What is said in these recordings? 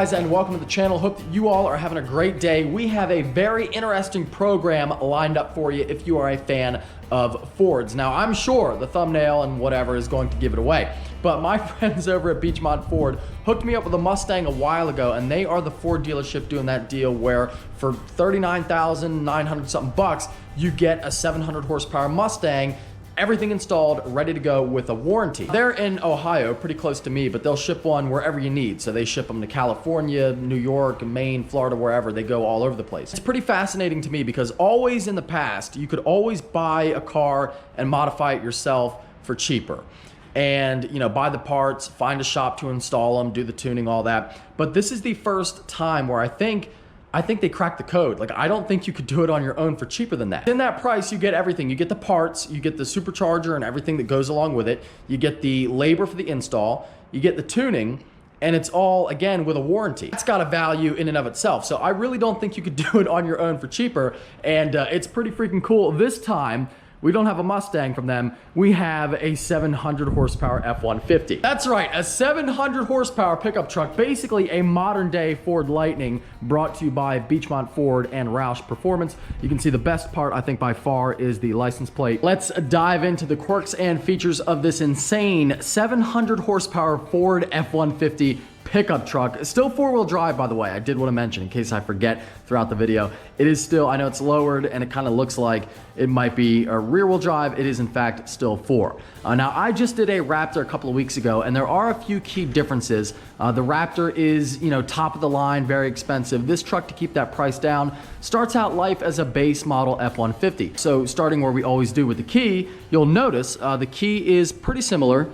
guys, and welcome to the channel. Hope that you all are having a great day. We have a very interesting program lined up for you if you are a fan of Fords. Now, I'm sure the thumbnail and whatever is going to give it away, but my friends over at Beechmont Ford hooked me up with a Mustang a while ago, and they are the Ford dealership doing that deal where for $39,900 something bucks, you get a 700 horsepower Mustang, everything installed, ready to go with a warranty. They're in Ohio, pretty close to me, but they'll ship one wherever you need. So they ship them to California, New York, Maine, Florida, wherever. They go all over the place. It's pretty fascinating to me because always in the past, you could always buy a car and modify it yourself for cheaper. And, you know, buy the parts, find a shop to install them, do the tuning, all that. But this is the first time where I think they cracked the code. Like, I don't think you could do it on your own for cheaper than that. In that price, you get everything. You get the parts, you get the supercharger and everything that goes along with it. You get the labor for the install, you get the tuning, and it's all, again, with a warranty. It's got a value in and of itself. So I really don't think you could do it on your own for cheaper. And it's pretty freaking cool. This time, we don't have a Mustang from them. We have a 700 horsepower F-150. That's right, a 700 horsepower pickup truck, basically a modern day Ford Lightning, brought to you by Beechmont Ford and Roush Performance. You can see the best part, I think by far, is the license plate. Let's dive into the quirks and features of this insane 700 horsepower Ford F-150 pickup truck. Still four-wheel drive, by the way. I did want to mention in case I forget throughout the video. It is still, I know it's lowered and it kind of looks like it might be a rear-wheel drive. It is in fact still four. Now, I just did a Raptor a couple of weeks ago, and there are a few key differences. The Raptor is, you know, top of the line, very expensive. This truck, to keep that price down, starts out life as a base model F-150. So starting where we always do with the key, you'll notice the key is pretty similar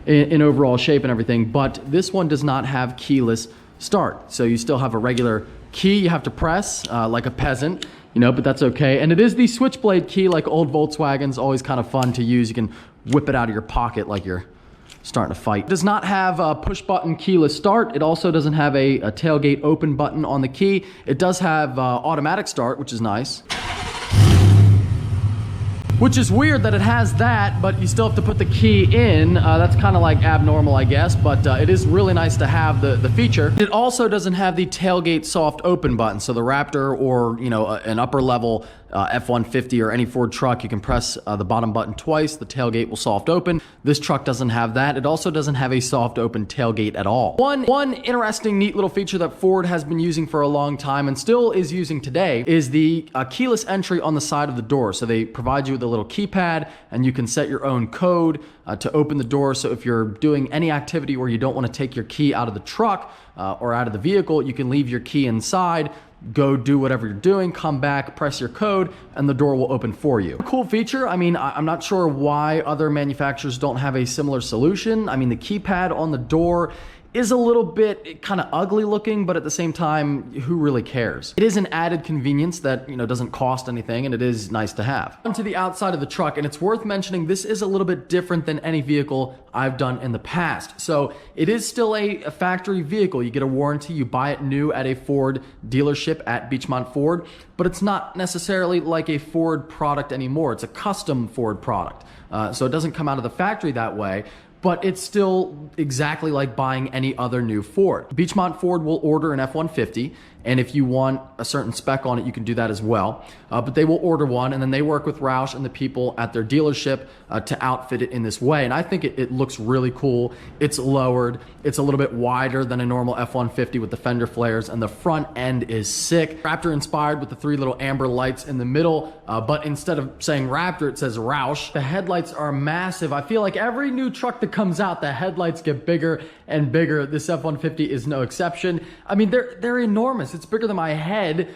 in overall shape and everything, but this one does not have keyless start. So you still have a regular key you have to press like a peasant, you know, but that's okay. And it is the switchblade key like old Volkswagens, always kind of fun to use. You can whip it out of your pocket like you're starting to fight. It does not have a push button keyless start. It also doesn't have a tailgate open button on the key. It does have automatic start, which is nice. Which is weird that it has that, but you still have to put the key in. That's kind of like abnormal, I guess, but it is really nice to have the feature. It also doesn't have the tailgate soft open button. So the Raptor or, you know, an upper level F-150 or any Ford truck, you can press the bottom button twice, the tailgate will soft open. This truck doesn't have that. It also doesn't have a soft open tailgate at all. One interesting, neat little feature that Ford has been using for a long time and still is using today is the keyless entry on the side of the door. So they provide you with a little keypad, and you can set your own code to open the door. So if you're doing any activity where you don't want to take your key out of the truck or out of the vehicle, you can leave your key inside, go do whatever you're doing, come back, press your code, and the door will open for you. Cool feature. I mean, I'm not sure why other manufacturers don't have a similar solution. I mean, the keypad on the door is a little bit kind of ugly looking, but at the same time, who really cares? It is an added convenience that, you know, doesn't cost anything, and it is nice to have. Onto the outside of the truck, and it's worth mentioning, this is a little bit different than any vehicle I've done in the past. So it is still a factory vehicle. You get a warranty, you buy it new at a Ford dealership at Beechmont Ford, but it's not necessarily like a Ford product anymore. It's a custom Ford product. So it doesn't come out of the factory that way, but it's still exactly like buying any other new Ford. Beechmont Ford will order an F-150, and if you want a certain spec on it, you can do that as well. But they will order one, and then they work with Roush and the people at their dealership to outfit it in this way. And I think it looks really cool. It's lowered. It's a little bit wider than a normal F-150 with the fender flares, and the front end is sick. Raptor inspired with the three little amber lights in the middle, but instead of saying Raptor, it says Roush. The headlights are massive. I feel like every new truck that comes out, the headlights get bigger and bigger. This F-150 is no exception. I mean, they're enormous. It's bigger than my head.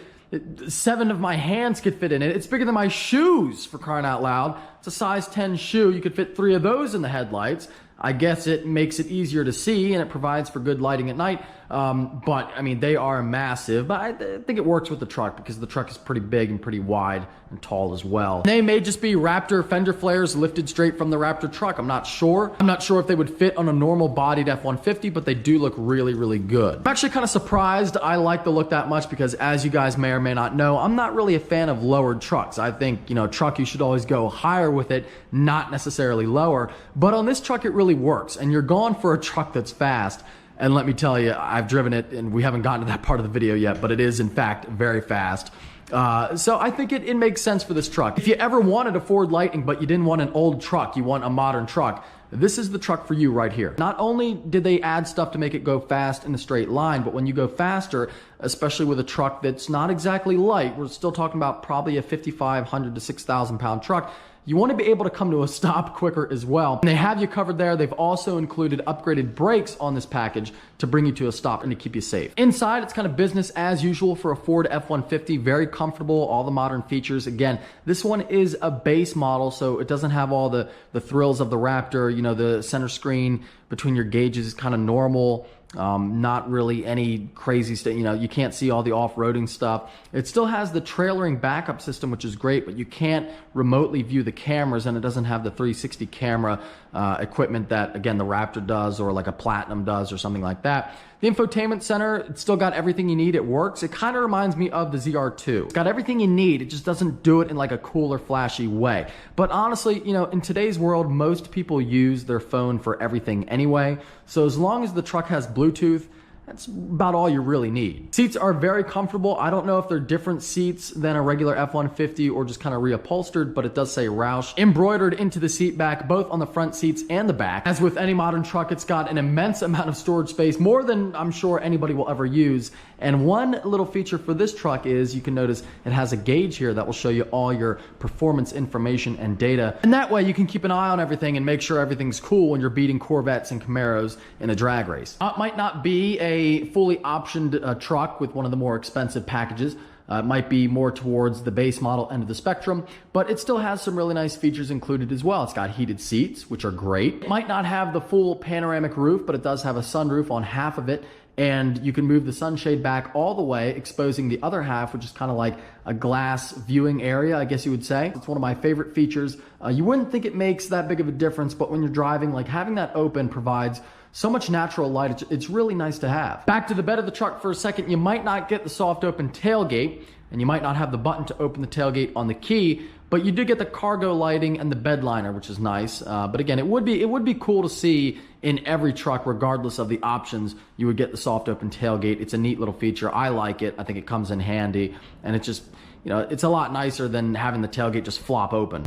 7 of my hands could fit in it. It's bigger than my shoes, for crying out loud. It's a size 10 shoe. You could fit 3 of those in the headlights. I guess it makes it easier to see, and it provides for good lighting at night. But I mean, they are massive, but I think it works with the truck because the truck is pretty big and pretty wide and tall as well. They may just be Raptor fender flares lifted straight from the Raptor truck. I'm not sure. I'm not sure if they would fit on a normal bodied F-150, but they do look really, really good. I'm actually kind of surprised I like the look that much because, as you guys may or may not know, I'm not really a fan of lowered trucks. I think, you know, truck, you should always go higher with it, not necessarily lower. But on this truck, it really works, and you're going for a truck that's fast. And let me tell you, I've driven it, and we haven't gotten to that part of the video yet, but it is, in fact, very fast. So I think it makes sense for this truck. If you ever wanted a Ford Lightning, but you didn't want an old truck, you want a modern truck, this is the truck for you right here. Not only did they add stuff to make it go fast in a straight line, but when you go faster, especially with a truck that's not exactly light, we're still talking about probably a 5,500 to 6,000 pound truck, you want to be able to come to a stop quicker as well. And they have you covered there. They've also included upgraded brakes on this package to bring you to a stop and to keep you safe. Inside, it's kind of business as usual for a Ford F-150. Very comfortable, all the modern features. Again, this one is a base model, so it doesn't have all the thrills of the Raptor. You know, the center screen between your gauges is kind of normal. Not really any crazy stuff. You know, you can't see all the off-roading stuff. It still has the trailering backup system, which is great, but you can't remotely view the cameras, and it doesn't have the 360 camera equipment that, again, the Raptor does, or like a Platinum does, or something like that. The infotainment center, it's still got everything you need. It works. It kind of reminds me of the ZR2. It's got everything you need. It just doesn't do it in like a cool or flashy way. But honestly, you know, in today's world, most people use their phone for everything anyway. So as long as the truck has Bluetooth, that's about all you really need. Seats are very comfortable. I don't know if they're different seats than a regular F-150 or just kind of reupholstered, but it does say Roush embroidered into the seat back, both on the front seats and the back. As with any modern truck, it's got an immense amount of storage space, more than I'm sure anybody will ever use. And one little feature for this truck is you can notice it has a gauge here that will show you all your performance information and data. And that way you can keep an eye on everything and make sure everything's cool when you're beating Corvettes and Camaros in a drag race. It might not be a fully optioned truck with one of the more expensive packages. It might be more towards the base model end of the spectrum, but it still has some really nice features included as well. It's got heated seats, which are great. It might not have the full panoramic roof, but it does have a sunroof on half of it, and you can move the sunshade back all the way, exposing the other half, which is kind of like a glass viewing area, I guess you would say. It's one of my favorite features. You wouldn't think it makes that big of a difference, but when you're driving, like having that open provides so much natural light. It's really nice to have. Back to the bed of the truck for a second. You might not get the soft open tailgate, and you might not have the button to open the tailgate on the key, but you do get the cargo lighting and the bed liner, which is nice. But again, it would be cool to see in every truck, regardless of the options, you would get the soft open tailgate. It's a neat little feature. I like it. I think it comes in handy, and it's just, you know, it's a lot nicer than having the tailgate just flop open.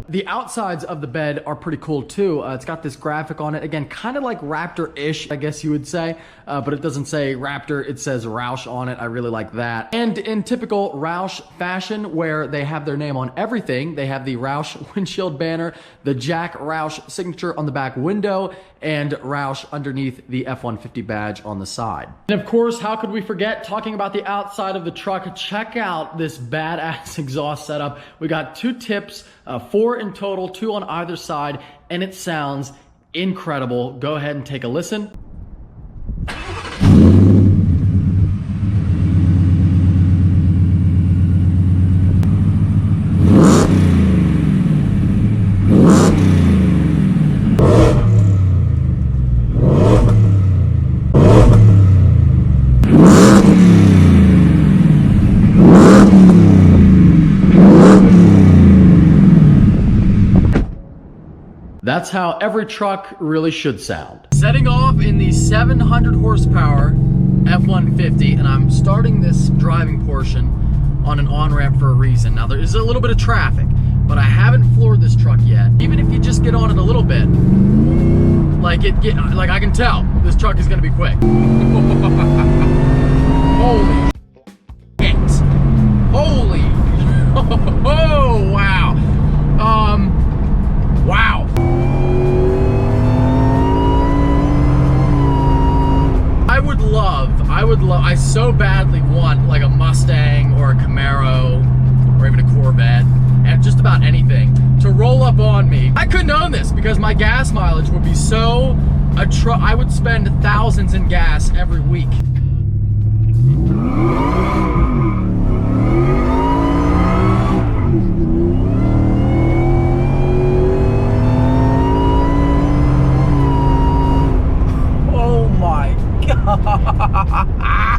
The outsides of the bed are pretty cool too. It's got this graphic on it. Again, kind of like Raptor-ish, I guess you would say, but it doesn't say Raptor, it says Roush on it. I really like that. And in typical Roush fashion, where they have their name on everything, they have the Roush windshield banner, the Jack Roush signature on the back window, and Roush underneath the F-150 badge on the side. And of course, how could we forget talking about the outside of the truck? Check out this badass exhaust setup. We got two tips, 4 in total, 2 on either side, and it sounds incredible. Go ahead and take a listen. That's how every truck really should sound. Setting off in the 700 horsepower F-150, and I'm starting this driving portion on an on-ramp for a reason. Now there is a little bit of traffic, but I haven't floored this truck yet. Even if you just get on it a little bit, like I can tell this truck is gonna be quick. Holy shit. Holy, oh wow. Wow. I so badly want like a Mustang or a Camaro or even a Corvette and just about anything to roll up on me. I couldn't own this because my gas mileage would be so, I would spend thousands in gas every week.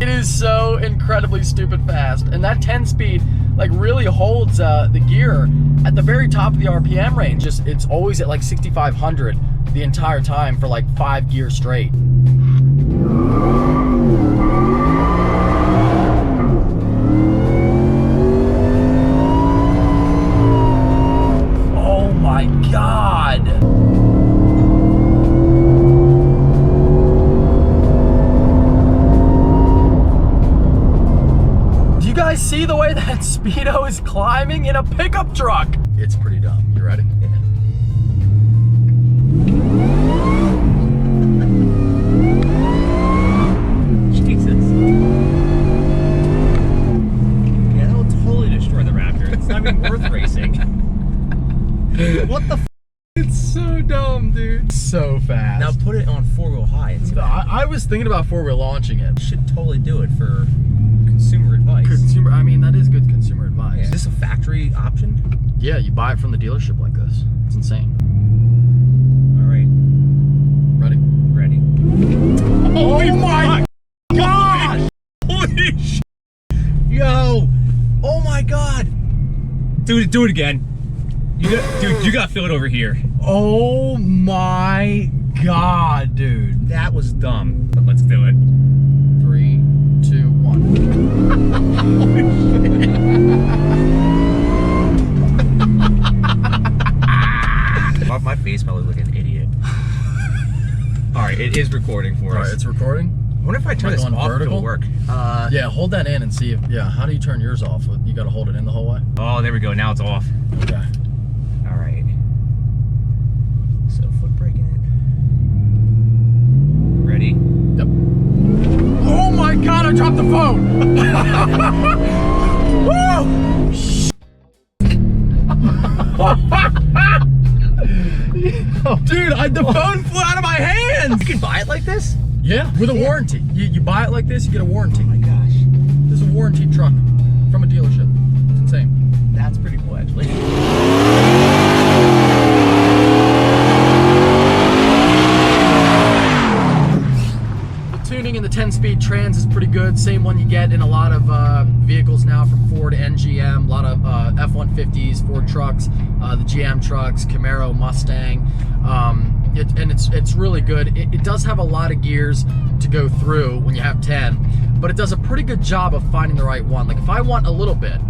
It is so incredibly stupid fast, and that 10 speed like really holds the gear at the very top of the RPM range. Just it's always at like 6,500 the entire time for like 5 gears straight. Oh my God. Do you guys see the way that Speedo is climbing in a pickup truck? It's pretty dumb. You ready? Yeah. Jesus. Yeah, that'll totally destroy the Raptor. It's not even worth racing. What the f? It's so dumb, dude. So fast. Now put it on 4-wheel high and see what happens. I was thinking about 4-wheel launching it. You should totally do it for consumer advice. I mean, that is good consumer advice. Yeah. Is this a factory option? Yeah, you buy it from the dealership like this. It's insane. All right. Ready? Ready. Oh my gosh! Holy sh! Yo! Oh my God! Dude, do it again. Dude, you gotta feel it over here. Oh my God, dude. That was dumb. But let's do it. 3, 2, 1. My face probably look like an idiot. Alright, it is recording for us. Alright, it's recording. I wonder if I turn this off, vertical? it'll work. Yeah, hold that in and see if, yeah, how do you turn yours off? You gotta hold it in the whole way? Oh, there we go, now it's off. Okay. Alright. So, foot braking it. Ready? Yep. Oh my God, I dropped the phone! Woo! Dude, the phone flew out of my hands! You can buy it like this? Yeah, with a warranty. You buy it like this, you get a warranty. Oh my gosh. This is a warranty truck from a dealership. It's insane. That's pretty cool, actually. The tuning in the 10-speed trans is pretty good. Same one you get in a lot of vehicles now from Ford and GM. A lot of F150's, Ford trucks, the GM trucks, Camaro, Mustang. And it's really good. It does have a lot of gears to go through when you have 10, but it does a pretty good job of finding the right one. Like if I want a little bit,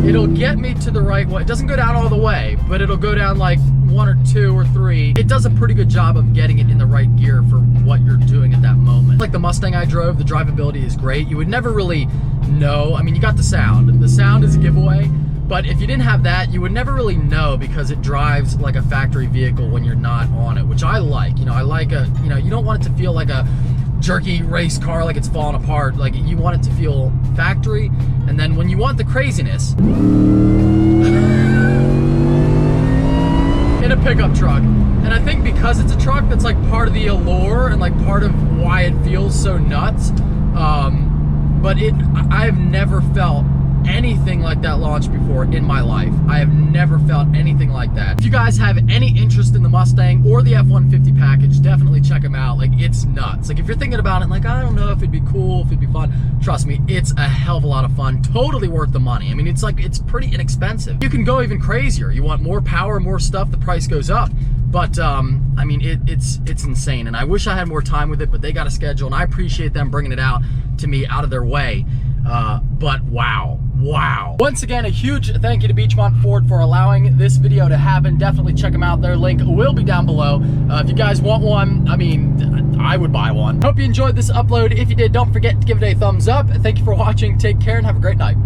it'll get me to the right one. It doesn't go down all the way, but it'll go down like 1 or 2 or 3. It does a pretty good job of getting it in the right gear for what you're doing at that moment. Like the Mustang I drove, the drivability is great. You would never really know. I mean, you got the sound. The sound is a giveaway. But if you didn't have that, you would never really know because it drives like a factory vehicle when you're not on it, which I like. You know, I like you don't want it to feel like a jerky race car, like it's falling apart. Like you want it to feel factory. And then when you want the craziness in a pickup truck, and I think because it's a truck, that's like part of the allure and like part of why it feels so nuts. But I've never felt anything like that launch before in my life. I have never felt anything like that. If you guys have any interest in the Mustang or the F150 package, definitely check them out. Like, it's nuts. Like, if you're thinking about it, like, I don't know if it'd be cool, if it'd be fun, trust me, it's a hell of a lot of fun. Totally worth the money. I mean, it's pretty inexpensive. You can go even crazier. You want more power, more stuff, the price goes up. But, I mean, it's insane. And I wish I had more time with it, but they got a schedule, and I appreciate them bringing it out to me out of their way. But wow. Once again, a huge thank you to Beechmont Ford for allowing this video to happen. Definitely check them out. Their link will be down below. If you guys want one, I mean, I would buy one. Hope you enjoyed this upload. If you did, don't forget to give it a thumbs up. Thank you for watching. Take care and have a great night.